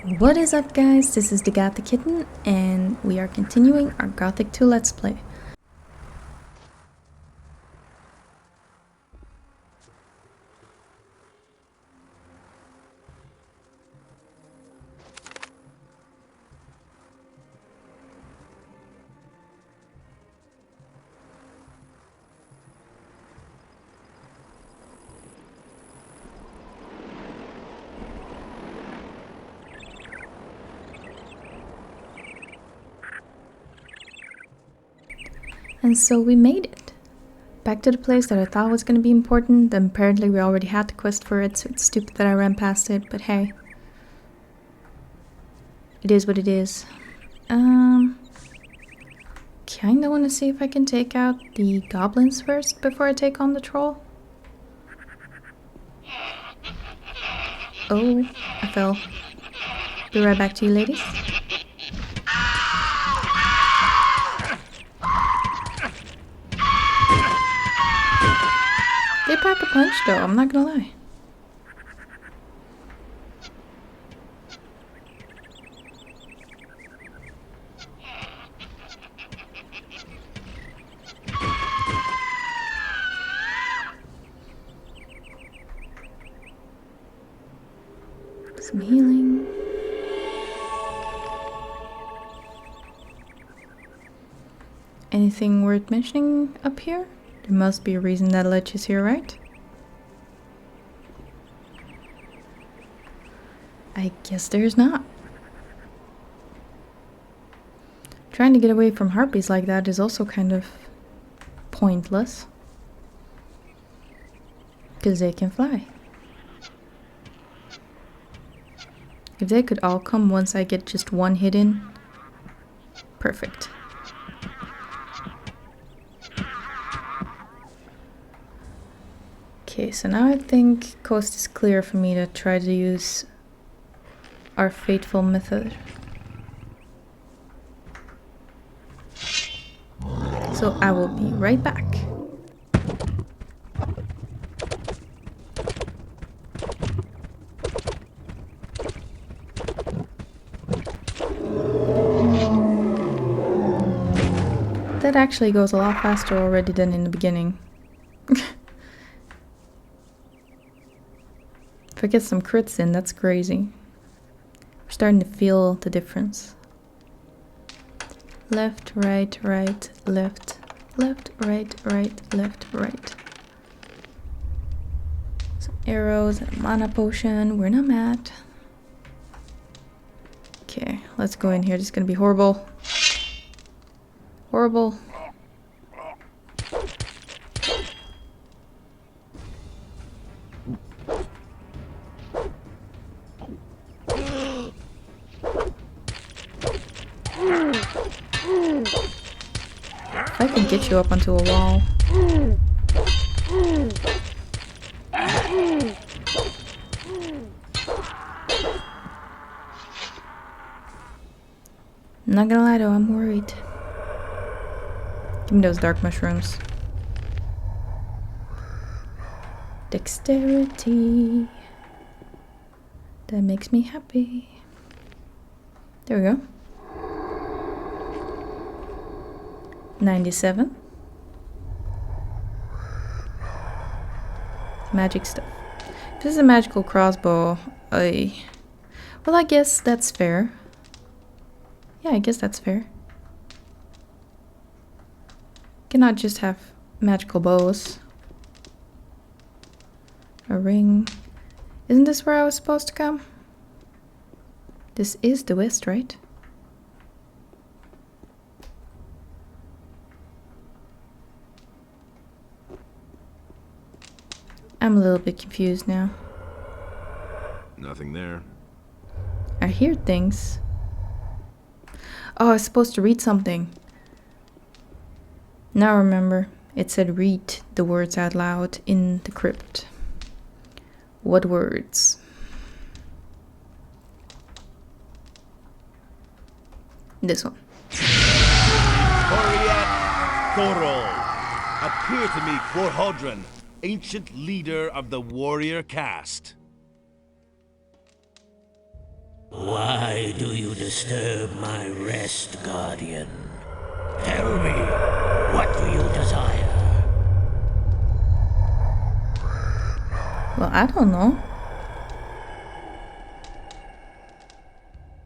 What is up, guys? This is the Gothic Kitten, and we are continuing our Gothic 2 Let's Play. And so we made it. Back to the place that I thought was going to be important, and apparently we already had the quest for it, so it's stupid that I ran past it, but hey. It is what it is. Kinda want to see if I can take out the goblins first before I take on the troll. Oh, I fell. Be right back to you, ladies. They pack a punch though, I'm not gonna lie. Some healing. Anything worth mentioning up here? There must be a reason that ledge is here, right? I guess there's not. Trying to get away from harpies like that is also kind of pointless. Because they can fly. If they could all come once I get just one hit in, perfect. Okay, so now I think coast is clear for me to try to use our fateful method. So I will be right back. That actually goes a lot faster already than in the beginning. If I get some crits in, that's crazy. We're starting to feel the difference. Left, right, right, left, left, right, right, left, right. Some arrows and a mana potion. We're not mad. Okay, let's go in here. This is gonna be horrible. Horrible. If I can get you up onto a wall. I'm not gonna lie though, I'm worried. Give me those dark mushrooms. Dexterity. That makes me happy. There we go. 97. Magic stuff. If this is a magical crossbow, well, I guess that's fair. Yeah, I guess that's fair. Cannot just have magical bows. A ring. Isn't this where I was supposed to come? This is the west, right? I'm a little bit confused now. Nothing there. I hear things. Oh, I was supposed to read something. Now I remember. It said read the words out loud in the crypt. What words? This one. Appear to me, Quorhodron, ancient leader of the warrior caste. Why do you disturb my rest, Guardian? Tell me, what do you desire? Well, I don't know.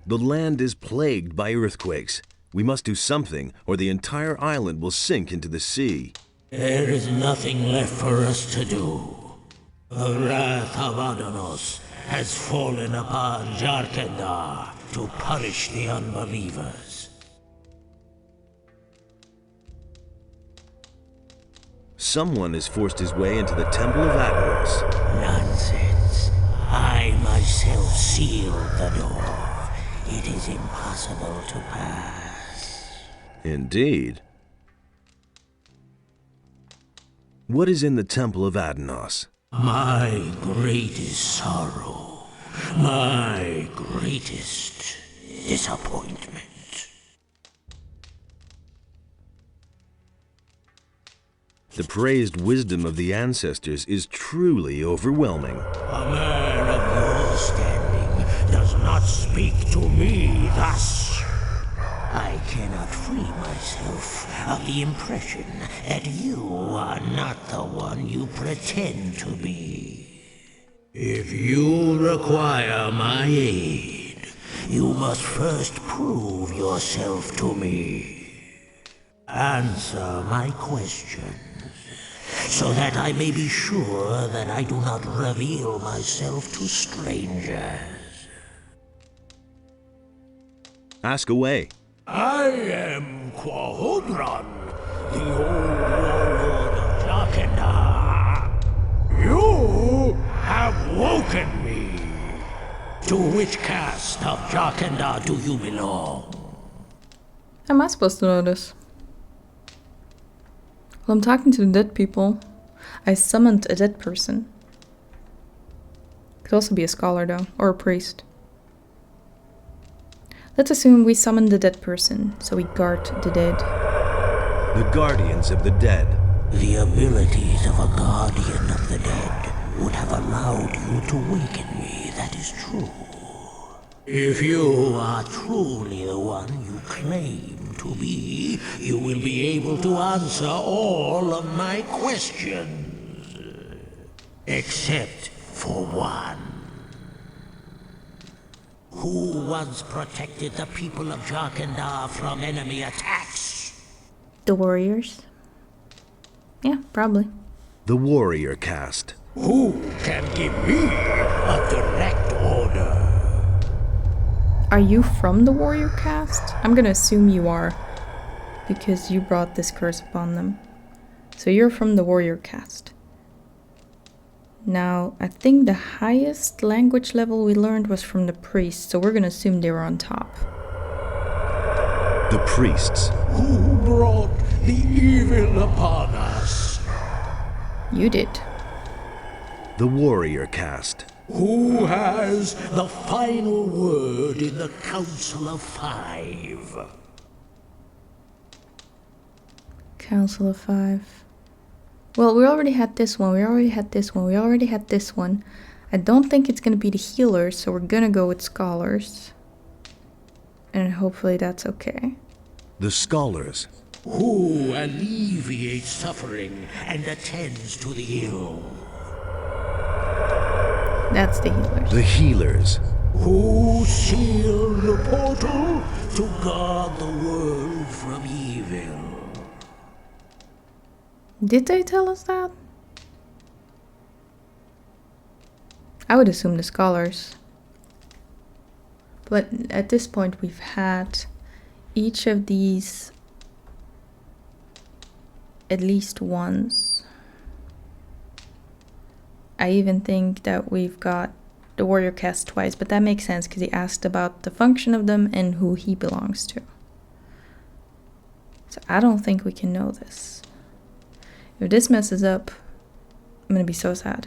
The land is plagued by earthquakes. We must do something, or the entire island will sink into the sea. There is nothing left for us to do. The wrath of Adanos has fallen upon Jarkendar to punish the unbelievers. Someone has forced his way into the Temple of Adanos. Nonsense. I myself sealed the door. It is impossible to pass. Indeed. What is in the Temple of Adanos? My greatest sorrow. My greatest disappointment. The praised wisdom of the ancestors is truly overwhelming. A man of your standing does not speak to me thus. I cannot free myself of the impression that you are not the one you pretend to be. If you require my aid, you must first prove yourself to me. Answer my questions, so that I may be sure that I do not reveal myself to strangers. Ask away. I am Quahodron, the old warlord of Jarkendar. You have woken me. To which caste of Jarkendar do you belong? How am I supposed to know this? Well, I'm talking to the dead people. I summoned a dead person. Could also be a scholar though, or a priest. Let's assume we summoned the dead person, so we guard the dead. The guardians of the dead. The abilities of a guardian of the dead would have allowed you to waken me, that is true. If you are truly the one you claim to be, you will be able to answer all of my questions. Except for one. Who once protected the people of Jarkendar from enemy attacks? The warriors? Yeah, probably. The warrior caste. Who can give me a direct order? Are you from the warrior caste? I'm gonna assume you are, because you brought this curse upon them. So you're from the warrior caste. Now, I think the highest language level we learned was from the priests, so we're gonna assume they were on top. The priests. Who brought the evil upon us? You did. The warrior caste. Who has the final word in the Council of Five? Council of Five. Well, we already had this one, we already had this one, we already had this one. I don't think it's gonna be the healers, so we're gonna go with scholars. And hopefully that's okay. The scholars. Who alleviates suffering and attends to the ill? That's the healers. The healers. Who seal the portal to guard the world from evil? Did they tell us that? I would assume the scholars. But at this point we've had each of these at least once. I even think that we've got the warrior caste twice, but that makes sense because he asked about the function of them and who he belongs to. So I don't think we can know this. If this messes up, I'm gonna be so sad.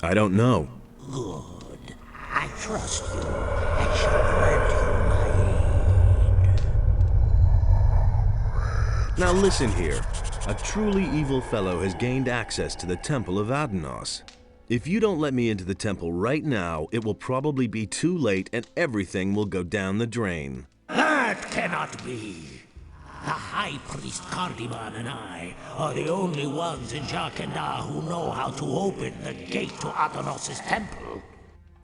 I don't know. Good. I trust you and shall grant you my aid. Now listen here. A truly evil fellow has gained access to the Temple of Adanos. If you don't let me into the temple right now, it will probably be too late and everything will go down the drain. That cannot be. The High Priest Cardiman and I are the only ones in Jarkandar who know how to open the gate to Athenos' temple.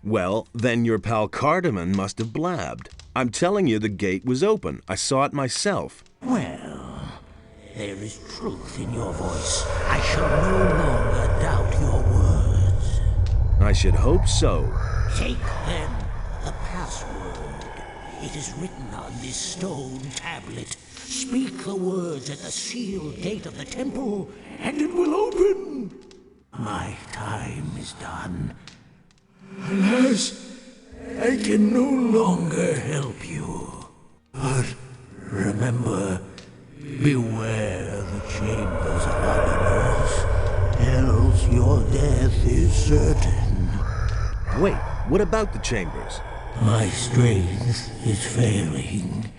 Well, then your pal Cardamon must have blabbed. I'm telling you the gate was open. I saw it myself. Well, there is truth in your voice. I shall no longer doubt your words. I should hope so. Take, then, the password. It is written on this stone tablet. Speak the words at the sealed gate of the temple, and it will open. My time is done. Alas, I can no longer help you. But remember, beware the chambers of Athenos, else your death is certain. Wait, what about the chambers? My strength is failing.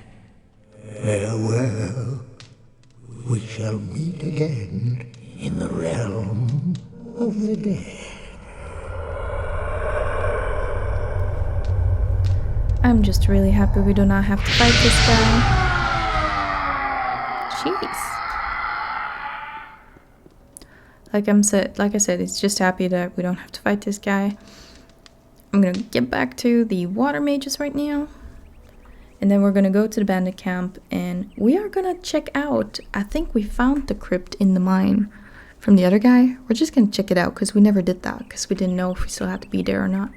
Farewell. We shall meet again in the realm of the dead. I'm just really happy we do not have to fight this guy. Jeez. Like I said, it's just happy that we don't have to fight this guy. I'm gonna get back to the water mages right now. And then we're gonna go to the bandit camp and we are gonna check out. I think we found the crypt in the mine from the other guy. We're just gonna check it out because we never did that because we didn't know if we still had to be there or not.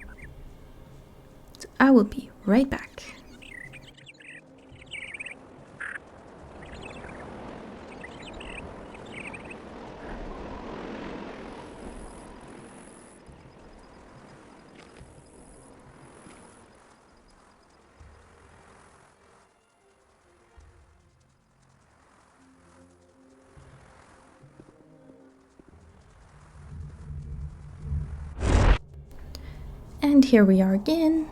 So I will be right back. And here we are again.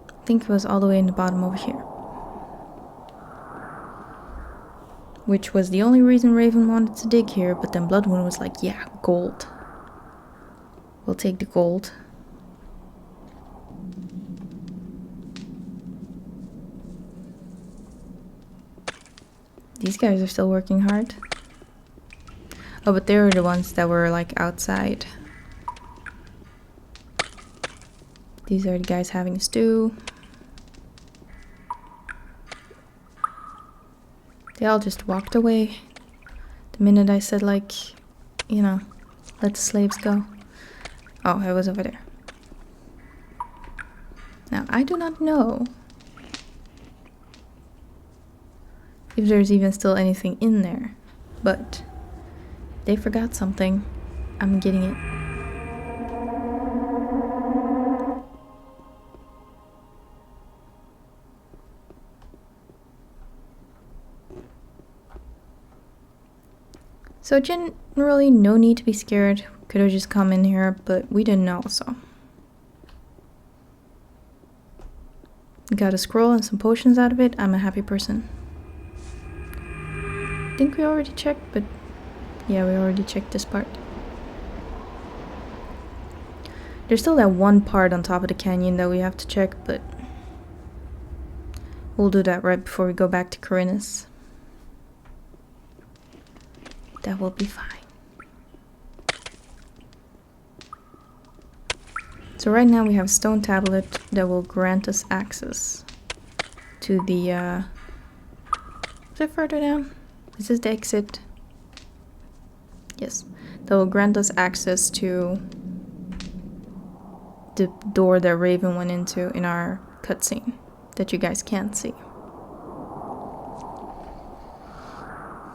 I think it was all the way in the bottom over here. Which was the only reason Raven wanted to dig here, but then Bloodwound was like, yeah, gold. We'll take the gold. These guys are still working hard. Oh, but they were the ones that were like outside. These are the guys having a stew. They all just walked away the minute I said, like, you know, let the slaves go. Oh, I was over there. Now, I do not know if there's even still anything in there, but they forgot something. I'm getting it. So generally, no need to be scared. Could have just come in here, but we didn't know, so. Got a scroll and some potions out of it. I'm a happy person. I think we already checked, but yeah, we already checked this part. There's still that one part on top of the canyon that we have to check, but we'll do that right before we go back to Corinus. That will be fine. So right now we have a stone tablet that will grant us access to the, is it further down? Is this the exit? Yes. That will grant us access to the door that Raven went into in our cutscene that you guys can't see.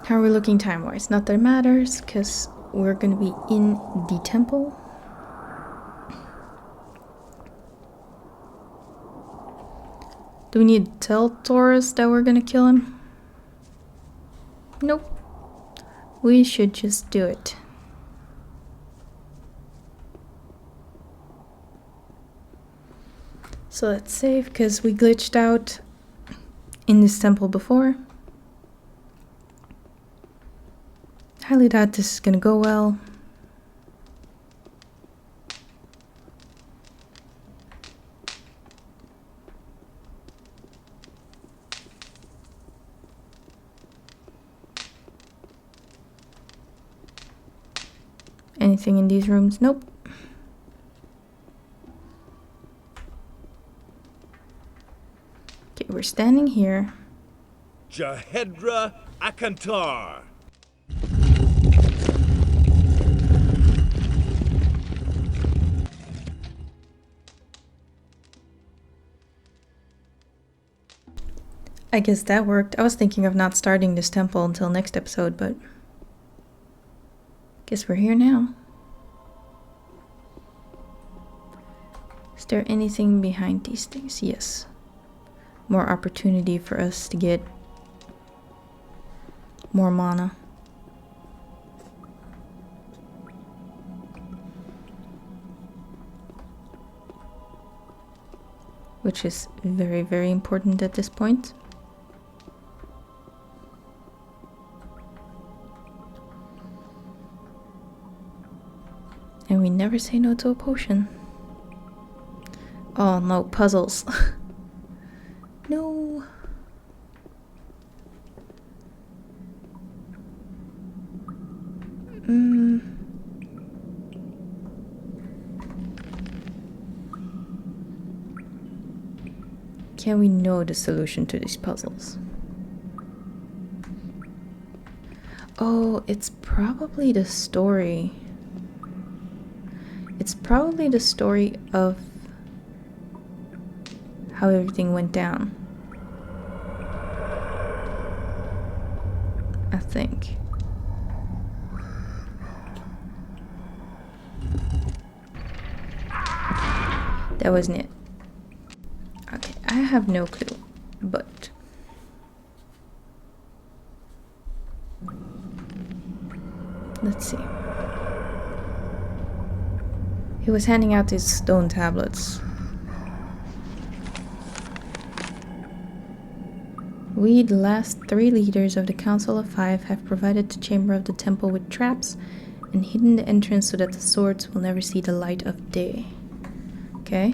How are we looking time-wise? Not that it matters, because we're going to be in the temple. Do we need to tell Taurus that we're going to kill him? Nope. We should just do it. So let's save, because we glitched out in this temple before. Highly doubt this is gonna go well. Anything in these rooms? Nope. Okay, we're standing here. Jahedra Akantar. I guess that worked. I was thinking of not starting this temple until next episode, but guess we're here now. Is there anything behind these things? Yes. More opportunity for us to get more mana. Which is very, very important at this point. And we never say no to a potion. Oh no, puzzles. No. Can we know the solution to these puzzles? Oh, it's probably the story. It's probably the story of how everything went down. I think. That wasn't it. Okay, I have no clue, but let's see. He was handing out these stone tablets. We, the last 3 leaders of the Council of 5, have provided the chamber of the temple with traps and hidden the entrance so that the swords will never see the light of day. Okay.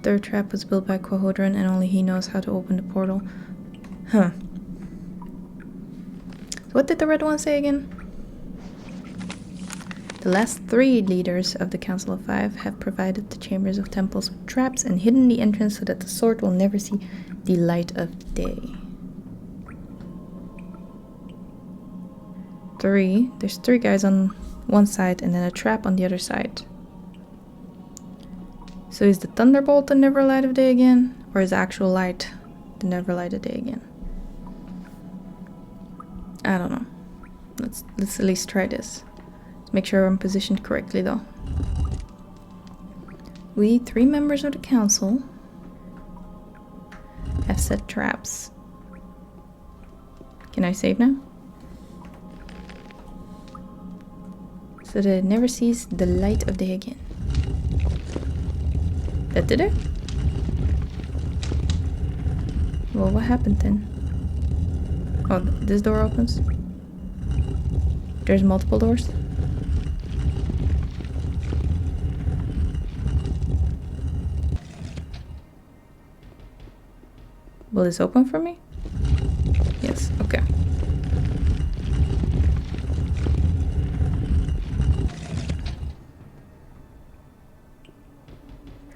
Third trap was built by Quahodron and only he knows how to open the portal. Huh. What did the red one say again? The last 3 leaders of the Council of 5 have provided the chambers of temples with traps and hidden the entrance so that the sword will never see the light of day. 3. There's 3 guys on one side and then a trap on the other side. So is the thunderbolt the never light of day again? Or is the actual light the never light of day again? I don't know. Let's at least try this. Let's make sure I'm positioned correctly though. We, 3 members of the council, have set traps. Can I save now? So that it never sees the light of day again. That did it? Well, what happened then? Oh, this door opens. There's multiple doors. Will this open for me? Yes, okay.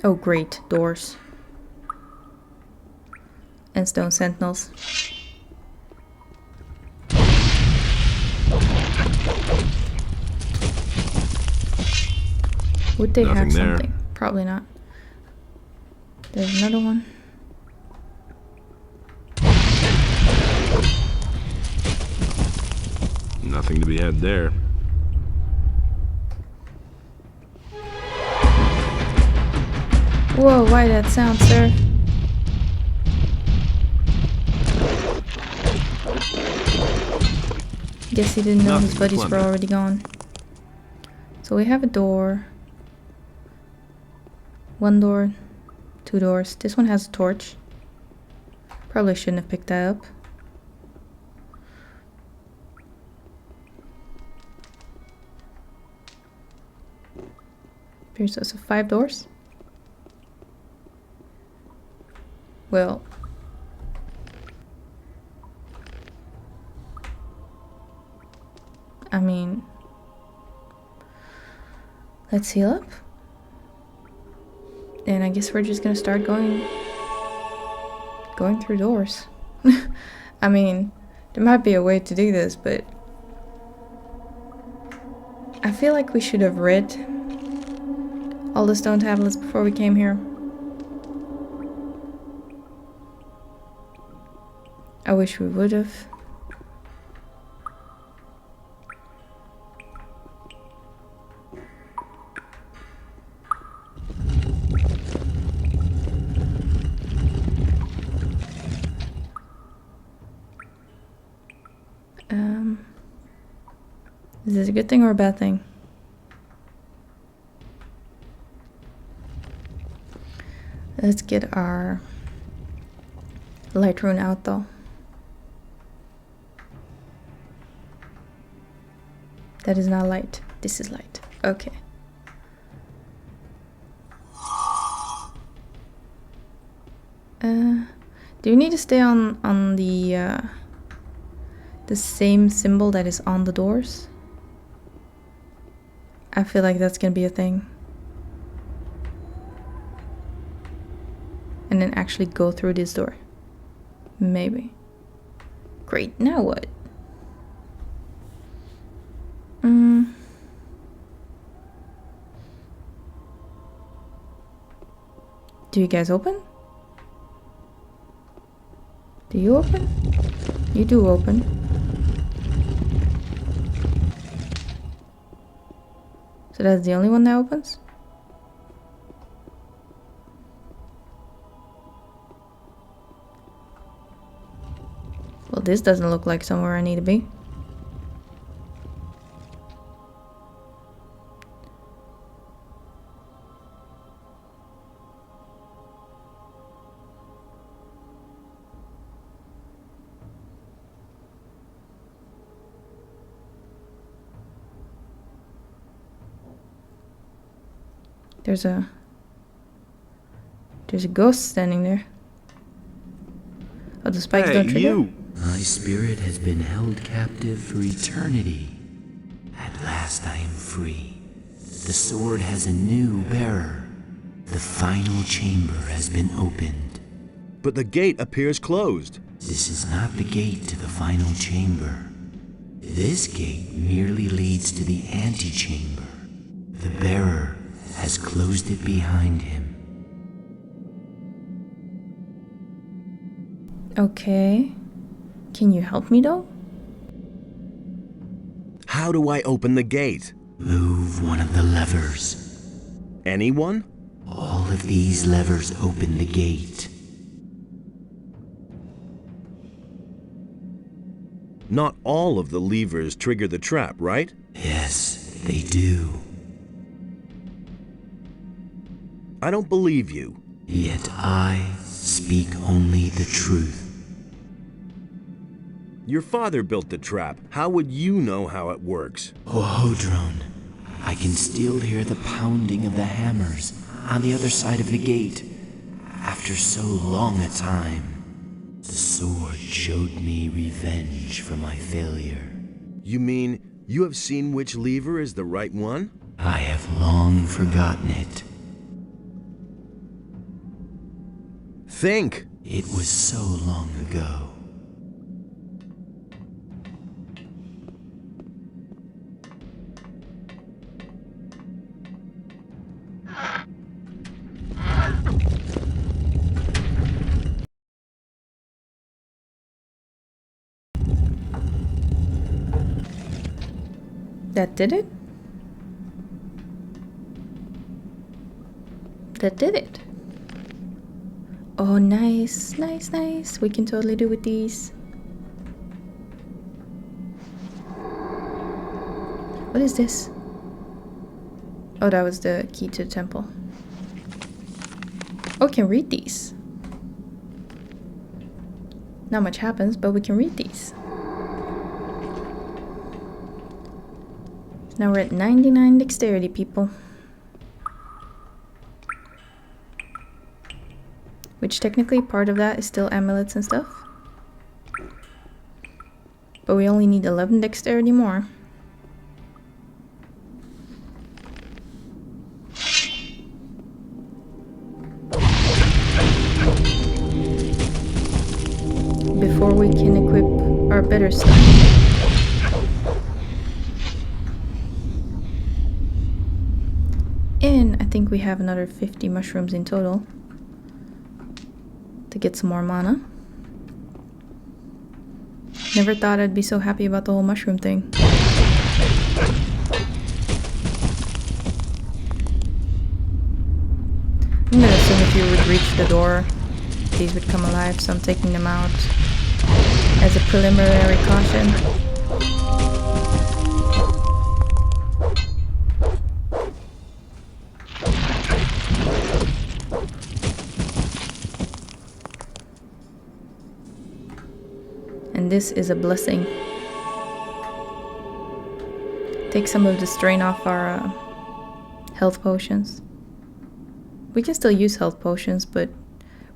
Oh great, doors. And stone sentinels. Would they have something? Probably not. There's another one. Nothing to be had there. Whoa, why that sound, sir? Guess he didn't know his buddies were already gone. So we have a door. 1 door, 2 doors. This one has a torch. Probably shouldn't have picked that up. There's also 5 doors. Well, I mean, let's heal up. And I guess we're just gonna start going through doors. I mean, there might be a way to do this, but I feel like we should have read all the stone tablets before we came here. I wish we would have. Is this a good thing or a bad thing? Let's get our light rune out though. That is not light. This is light. Okay. Do you need to stay on the same symbol that is on the doors? I feel like that's gonna be a thing. And then actually go through this door. Maybe. Great, now what? Do you guys open? Do you open? You do open. So that's the only one that opens? Well, this doesn't look like somewhere I need to be. There's a ghost standing there. Oh, the spikes don't trigger? You! My spirit has been held captive for eternity. At last I am free. The sword has a new bearer. The final chamber has been opened. But the gate appears closed. This is not the gate to the final chamber. This gate merely leads to the antechamber. The bearer has closed it behind him. Okay. Can you help me though? How do I open the gate? Move one of the levers. Anyone? All of these levers open the gate. Not all of the levers trigger the trap, right? Yes, they do. I don't believe you. Yet I speak only the truth. Your father built the trap. How would you know how it works? Hodron, I can still hear the pounding of the hammers on the other side of the gate. After so long a time, the sword showed me revenge for my failure. You mean you have seen which lever is the right one? I have long forgotten it. Think! It was so long ago. That did it? That did it. Oh, nice, nice, nice. We can totally do with these. What is this? Oh, that was the key to the temple. Oh, I can read these. Not much happens, but we can read these. Now we're at 99 dexterity, people. Which technically part of that is still amulets and stuff. But we only need 11 dexterity more. Before we can equip our better stuff. And I think we have another 50 mushrooms in total to get some more mana. Never thought I'd be so happy about the whole mushroom thing. I'm gonna assume if you would reach the door, these would come alive, so I'm taking them out as a preliminary caution. And this is a blessing. Take some of the strain off our health potions. We can still use health potions, but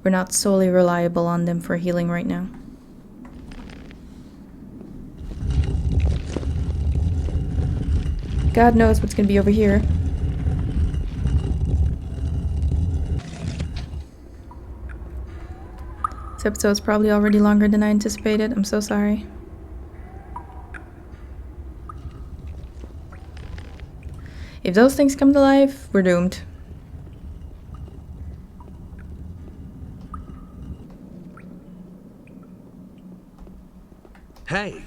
we're not solely reliable on them for healing right now. God knows what's gonna be over here. This episode's probably already longer than I anticipated. I'm so sorry. If those things come to life, we're doomed. Hey,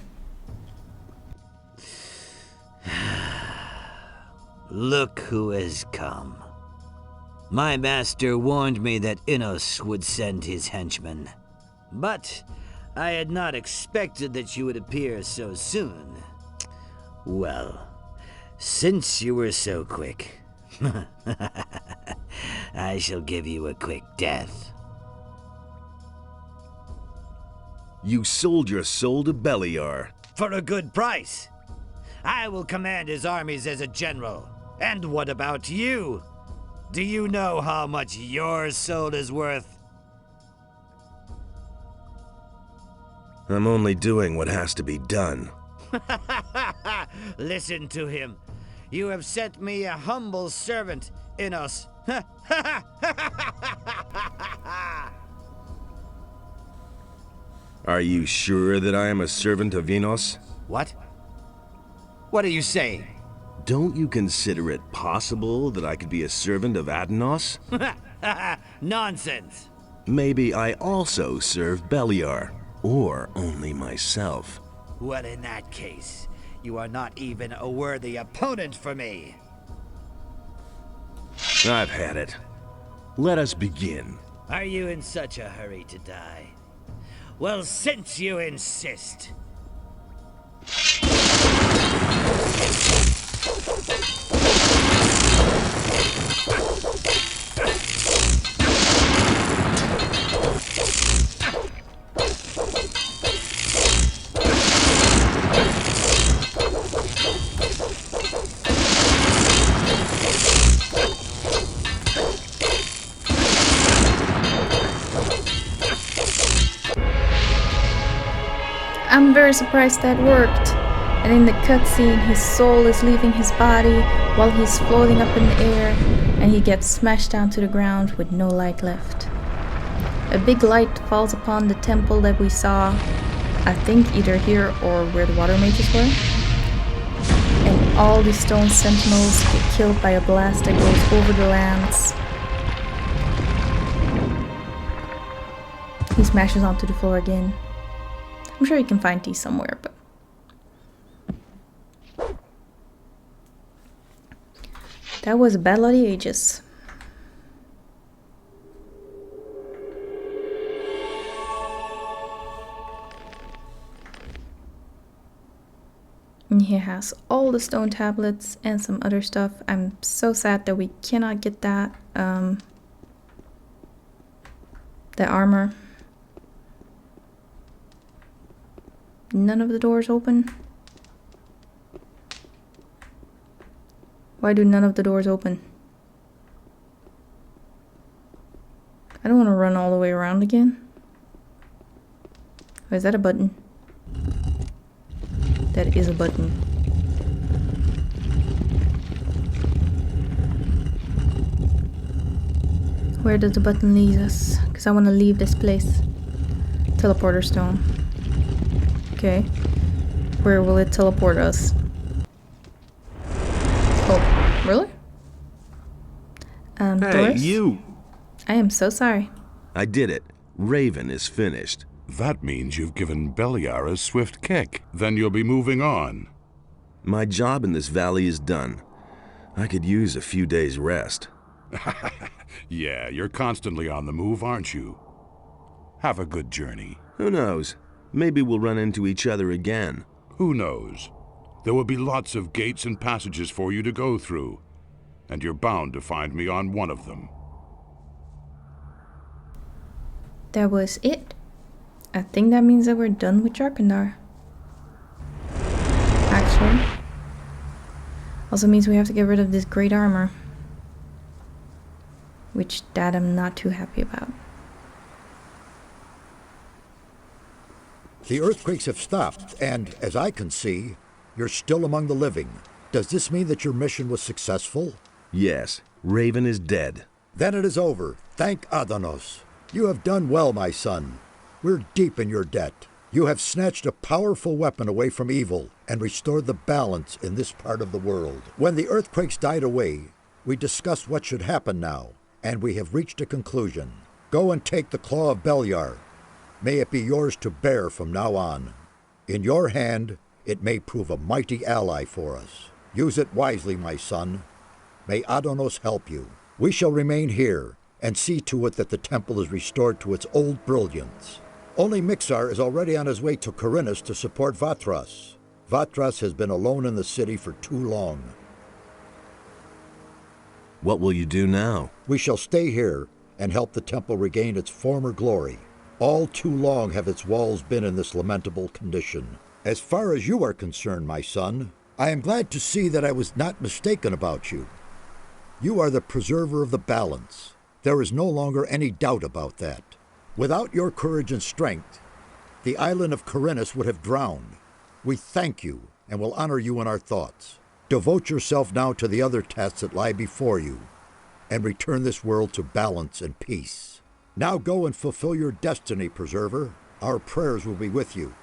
Look who has come. My master warned me that Innos would send his henchmen. But I had not expected that you would appear so soon. Well, since you were so quick, I shall give you a quick death. You sold your soul to Beliar. For a good price. I will command his armies as a general. And what about you? Do you know how much your soul is worth? I'm only doing what has to be done. Listen to him. You have sent me a humble servant, Innos. Are you sure that I am a servant of Innos? What? What are you saying? Don't you consider it possible that I could be a servant of Adnos? Nonsense. Maybe I also serve Beliar, or only myself. Well, in that case, you are not even a worthy opponent for me. I've had it. Let us begin. Are you in such a hurry to die? Well, since you insist. I'm very surprised that worked. And in the cutscene, his soul is leaving his body while he's floating up in the air, and he gets smashed down to the ground with no light left. A big light falls upon the temple that we saw, I think either here or where the water mages were. And all the stone sentinels get killed by a blast that goes over the lands. He smashes onto the floor again. I'm sure you can find tea somewhere, but... that was a battle of the ages. And he has all the stone tablets and some other stuff. I'm so sad that we cannot get that, the armor. None of the doors open? Why do none of the doors open? I don't want to run all the way around again. Oh, is that a button? That is a button. Where does the button lead us? Because I want to leave this place. Teleporter stone. Okay. Where will it teleport us? Oh, really? Hey, Doris? you! I am so sorry. I did it. Raven is finished. That means you've given Beliar a swift kick. Then you'll be moving on. My job in this valley is done. I could use a few days' rest. Yeah, you're constantly on the move, aren't you? Have a good journey. Who knows? Maybe we'll run into each other again. Who knows? There will be lots of gates and passages for you to go through, and you're bound to find me on one of them. That was it. I think that means that we're done with Jarkandar. Actually. Also means we have to get rid of this great armor. Which that I'm not too happy about. The earthquakes have stopped, and as I can see, you're still among the living. Does this mean that your mission was successful? Yes, Raven is dead. Then it is over. Thank Adanos. You have done well, my son. We're deep in your debt. You have snatched a powerful weapon away from evil and restored the balance in this part of the world. When the earthquakes died away, we discussed what should happen now, and we have reached a conclusion. Go and take the Claw of Beliar. May it be yours to bear from now on. In your hand, it may prove a mighty ally for us. Use it wisely, my son. May Adanos help you. We shall remain here and see to it that the temple is restored to its old brilliance. Only Mixar is already on his way to Corinus to support Vatras. Vatras has been alone in the city for too long. What will you do now? We shall stay here and help the temple regain its former glory. All too long have its walls been in this lamentable condition. As far as you are concerned, my son, I am glad to see that I was not mistaken about you. You are the preserver of the balance. There is no longer any doubt about that. Without your courage and strength, the island of Corinus would have drowned. We thank you and will honor you in our thoughts. Devote yourself now to the other tasks that lie before you, and return this world to balance and peace. Now go and fulfill your destiny, Preserver. Our prayers will be with you.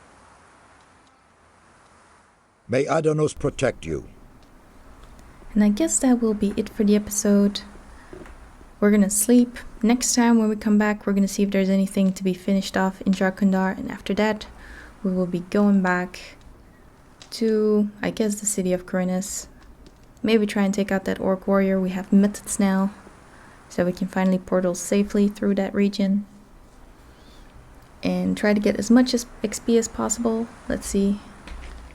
May Adanos protect you. And I guess that will be it for the episode. We're gonna sleep. Next time when we come back, we're gonna see if there's anything to be finished off in Jarkandar, and after that, we will be going back to, I guess, the city of Corinus. Maybe try and take out that orc warrior. We have methods now, so we can finally portal safely through that region. And try to get as much XP as possible. Let's see.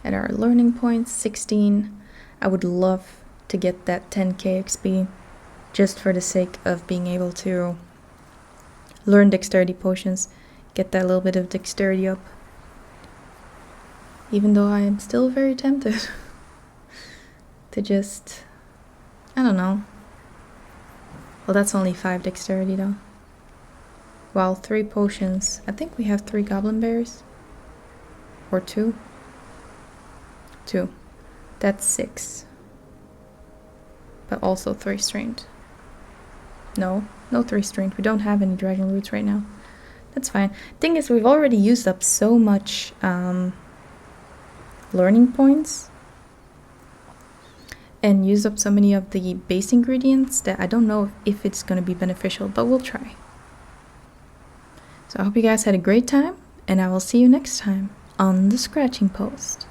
At our learning points, 16. I would love to get that 10k XP. Just for the sake of being able to learn dexterity potions. Get that little bit of dexterity up. Even though I am still very tempted to just, I don't know. Well, that's only 5 dexterity though. Well, 3 potions. I think we have 3 goblin berries. Or 2. 2. That's 6. But also 3 strength. No 3 strength. We don't have any dragon roots right now. That's fine. Thing is, we've already used up so much learning points and used up so many of the base ingredients that I don't know if it's going to be beneficial, but we'll try. So I hope you guys had a great time, and I will see you next time on the Scratching Post.